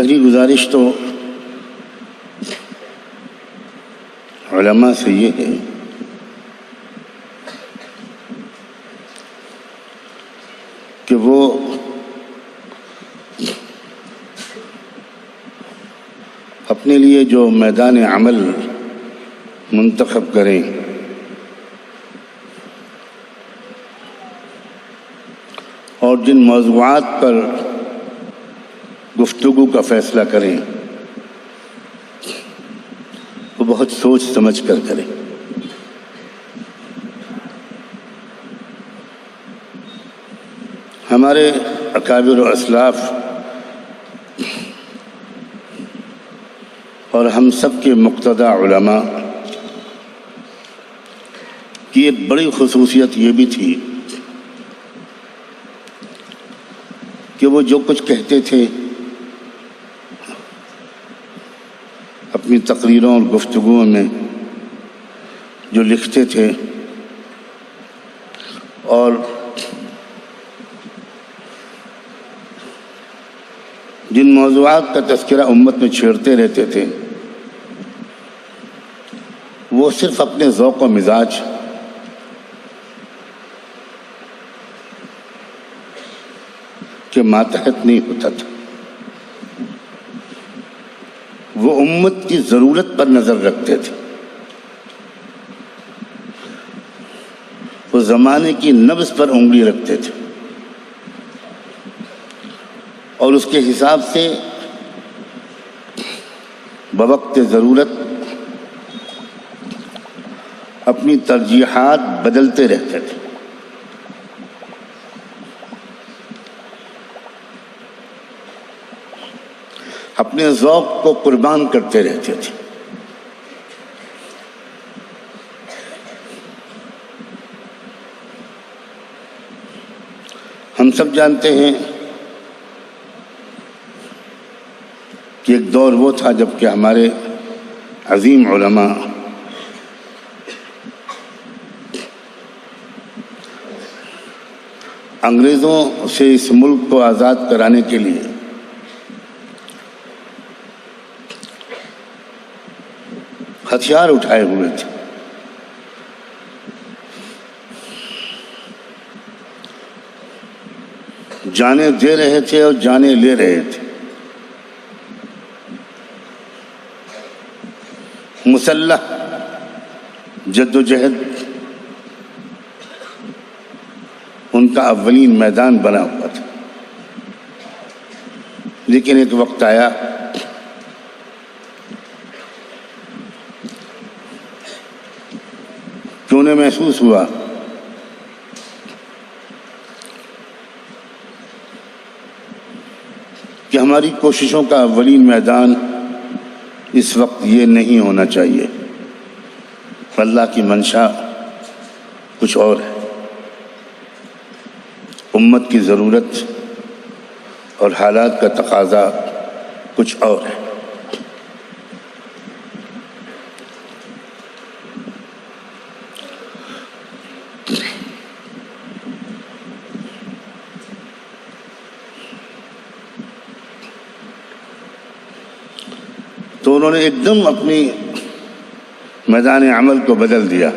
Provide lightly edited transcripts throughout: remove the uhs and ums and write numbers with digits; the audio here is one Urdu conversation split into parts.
پہلی گزارش تو علماء سے یہ ہے کہ وہ اپنے لیے جو میدان عمل منتخب کریں اور جن موضوعات پر گفتگو کا فیصلہ کریں وہ بہت سوچ سمجھ کر کریں۔ ہمارے اکابر و اسلاف اور ہم سب کے مقتدی علماء کی ایک بڑی خصوصیت یہ بھی تھی کہ وہ جو کچھ کہتے تھے اپنی تقریروں اور گفتگوؤں میں جو لکھتے تھے اور جن موضوعات کا تذکرہ امت میں چھیڑتے رہتے تھے وہ صرف اپنے ذوق و مزاج کے ماتحت نہیں ہوتا تھا، وہ امت کی ضرورت پر نظر رکھتے تھے، وہ زمانے کی نبض پر انگلی رکھتے تھے اور اس کے حساب سے بوقت ضرورت اپنی ترجیحات بدلتے رہتے تھے۔ اپنے ذوق کو قربان کرتے رہتے تھے۔ ہم سب جانتے ہیں کہ ایک دور وہ تھا جب کہ ہمارے عظیم علماء انگریزوں سے اس ملک کو آزاد کرانے کے لیے ہتھیار اٹھائے ہوئے تھے۔ جانیں دے رہے تھے اور جانیں لے رہے تھے۔ مسلح جد و جہد ان کا اولین میدان بنا ہوا تھا، لیکن ایک وقت آیا کہ انہیں محسوس ہوا کہ ہماری کوششوں کا اولین میدان اس وقت یہ نہیں ہونا چاہیے، اللہ کی منشا کچھ اور ہے، امت کی ضرورت اور حالات کا تقاضا کچھ اور ہے۔ تو انہوں نے ایک دم اپنی میدان عمل کو بدل دیا۔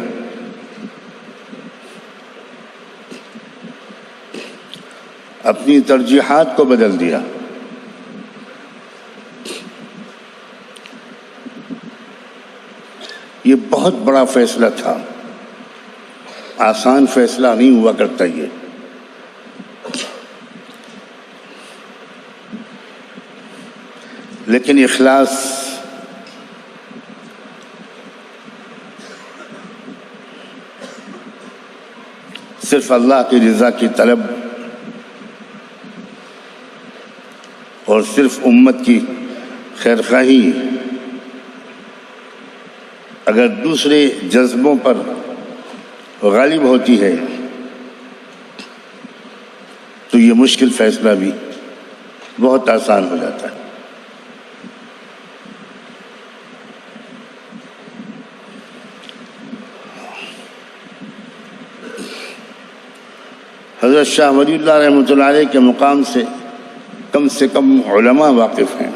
اپنی ترجیحات کو بدل دیا۔ یہ بہت بڑا فیصلہ تھا، آسان فیصلہ نہیں ہوا کرتا یہ۔ لیکن اخلاص صرف اللہ کی رضا کی طلب اور صرف امت کی خیر خواہی اگر دوسرے جذبوں پر غالب ہوتی ہے تو یہ مشکل فیصلہ بھی بہت آسان ہو جاتا ہے۔ حضرت شاہ ولی اللہ رحمۃ اللہ علیہ کے مقام سے کم علماء واقف ہیں۔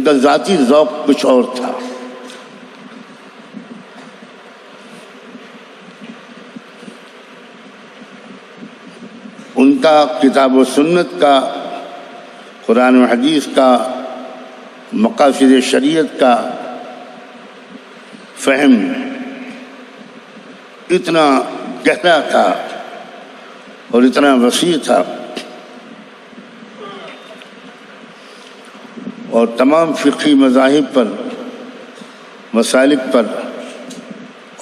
کا ذاتی ذوق کچھ اور تھا. ان کا کتاب و سنت کا، قرآن و حدیث کا، مقاصد شریعت کا فہم اتنا گہرا تھا اور اتنا وسیع تھا، اور تمام فقہی مذاہب پر، مسالک پر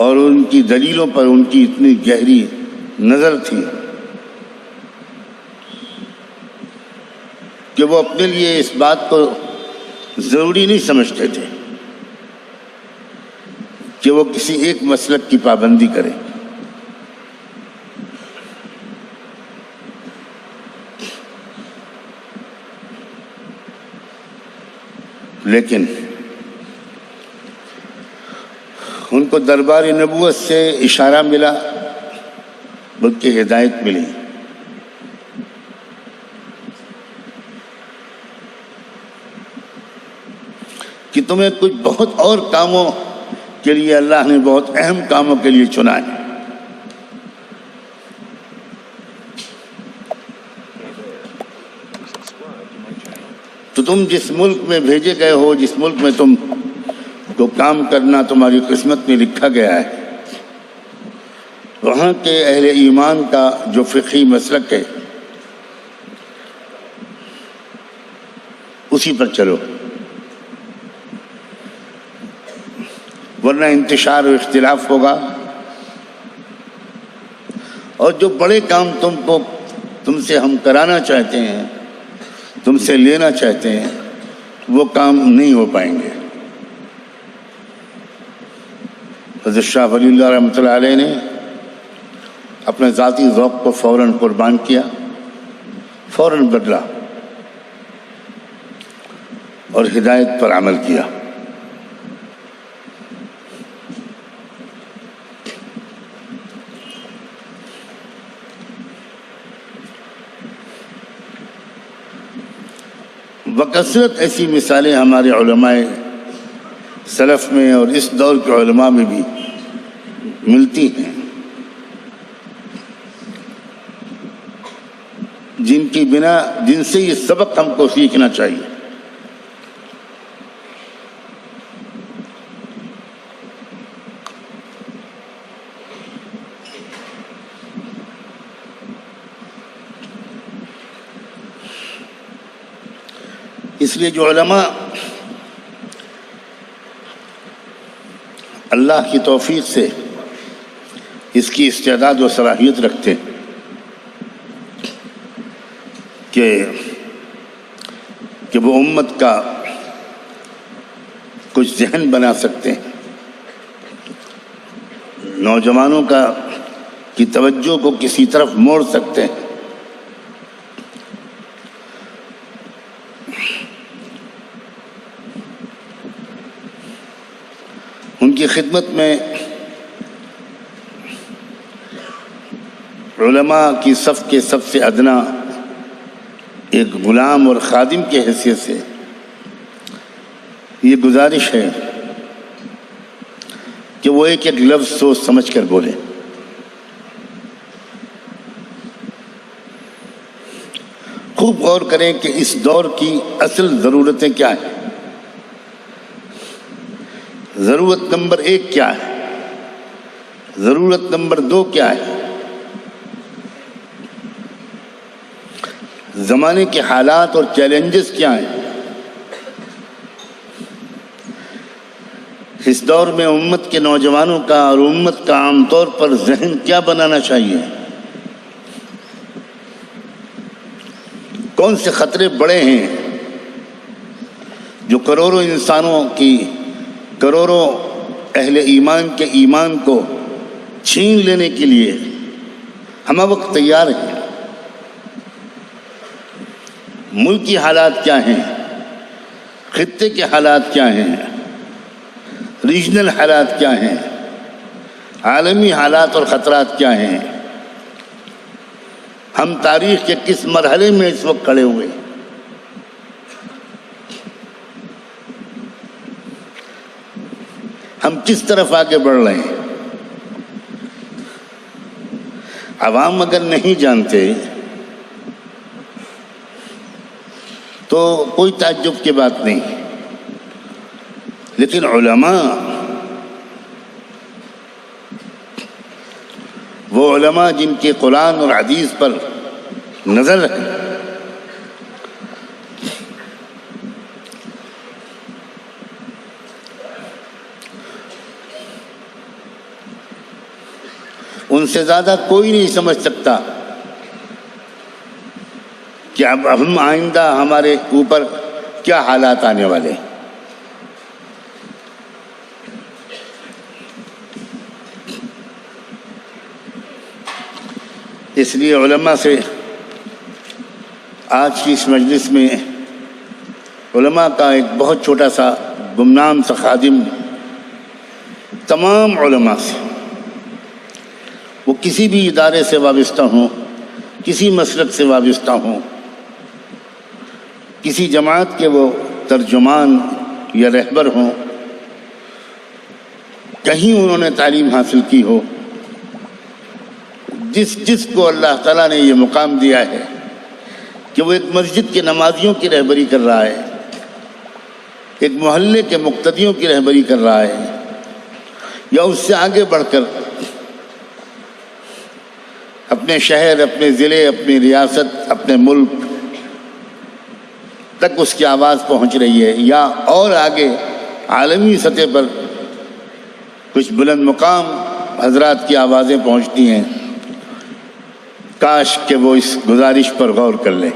اور ان کی دلیلوں پر ان کی اتنی گہری نظر تھی کہ وہ اپنے لیے اس بات کو ضروری نہیں سمجھتے تھے کہ وہ کسی ایک مسلک کی پابندی کرے. لیکن ان کو دربار نبوت سے اشارہ ملا، بلکہ ہدایت ملی. کہ تمہیں کچھ بہت اور کاموں کے لیے اللہ نے، بہت اہم کاموں کے لیے چنا ہے. تو تم جس ملک میں بھیجے گئے ہو، جس ملک میں تم کو کام کرنا تمہاری قسمت میں لکھا گیا ہے، وہاں کے اہل ایمان کا جو فقہی مسلک ہے اسی پر چلو، ورنہ انتشار و اختلاف ہوگا. اور جو بڑے کام تم سے ہم کرانا چاہتے ہیں، تم سے لینا چاہتے ہیں، وہ کام نہیں ہو پائیں گے. حضرت شاہ ولی اللہ رحمۃ اللہ علیہ نے اپنے ذاتی ذوق کو فوراً قربان کیا، فوراً بدلا اور ہدایت پر عمل کیا. بکثرت ایسی مثالیں ہمارے علماء سلف میں اور اس دور کے علماء میں بھی ملتی ہیں، جن سے یہ سبق ہم کو سیکھنا چاہیے. اس لیے جو علماء اللہ کی توفیق سے اس کی استعداد و صلاحیت رکھتے ہیں کہ وہ امت کا کچھ ذہن بنا سکتے ہیں، نوجوانوں کی توجہ کو کسی طرف موڑ سکتے ہیں، ان کی خدمت میں علماء کی صف کے سب سے ادنا ایک غلام اور خادم کی حیثیت سے یہ گزارش ہے کہ وہ ایک ایک لفظ سوچ سمجھ کر بولے. خوب غور کریں کہ اس دور کی اصل ضرورتیں کیا ہیں. ضرورت نمبر 1 کیا ہے؟ ضرورت نمبر 2 کیا ہے؟ زمانے کے حالات اور چیلنجز کیا ہیں؟ اس دور میں امت کے نوجوانوں کا اور امت کا عام طور پر ذہن کیا بنانا چاہیے؟ کون سے خطرے بڑے ہیں جو کروڑوں انسانوں کی، کروڑوں اہل ایمان کے ایمان کو چھین لینے کے لیے ہم وقت تیار ہیں؟ ملکی حالات کیا ہیں؟ خطے کے حالات کیا ہیں؟ ریجنل حالات کیا ہیں؟ عالمی حالات اور خطرات کیا ہیں؟ ہم تاریخ کے کس مرحلے میں اس وقت کھڑے ہوئے؟ کس طرف آگے بڑھ رہے ہیں. عوام اگر نہیں جانتے تو کوئی تعجب کی بات نہیں، لیکن علماء، وہ علماء جن کے قرآن اور حدیث پر نظر ہے، ان سے زیادہ کوئی نہیں سمجھ سکتا کہ اب ہم آئندہ ہمارے اوپر کیا حالات آنے والے ہیں. اس لیے علماء سے آج کی اس مجلس میں علماء کا ایک بہت چھوٹا سا گمنام سا خادم تمام علماء سے، وہ کسی بھی ادارے سے وابستہ ہوں، کسی مسلک سے وابستہ ہوں، کسی جماعت کے وہ ترجمان یا رہبر ہوں، کہیں انہوں نے تعلیم حاصل کی ہو، جس کو اللہ تعالیٰ نے یہ مقام دیا ہے کہ وہ ایک مسجد کے نمازیوں کی رہبری کر رہا ہے، ایک محلے کے مقتدیوں کی رہبری کر رہا ہے، یا اس سے آگے بڑھ کر اپنے شہر، اپنے ضلع، اپنی ریاست، اپنے ملک تک اس کی آواز پہنچ رہی ہے، یا اور آگے عالمی سطح پر کچھ بلند مقام حضرات کی آوازیں پہنچتی ہیں، کاش کہ وہ اس گزارش پر غور کر لیں.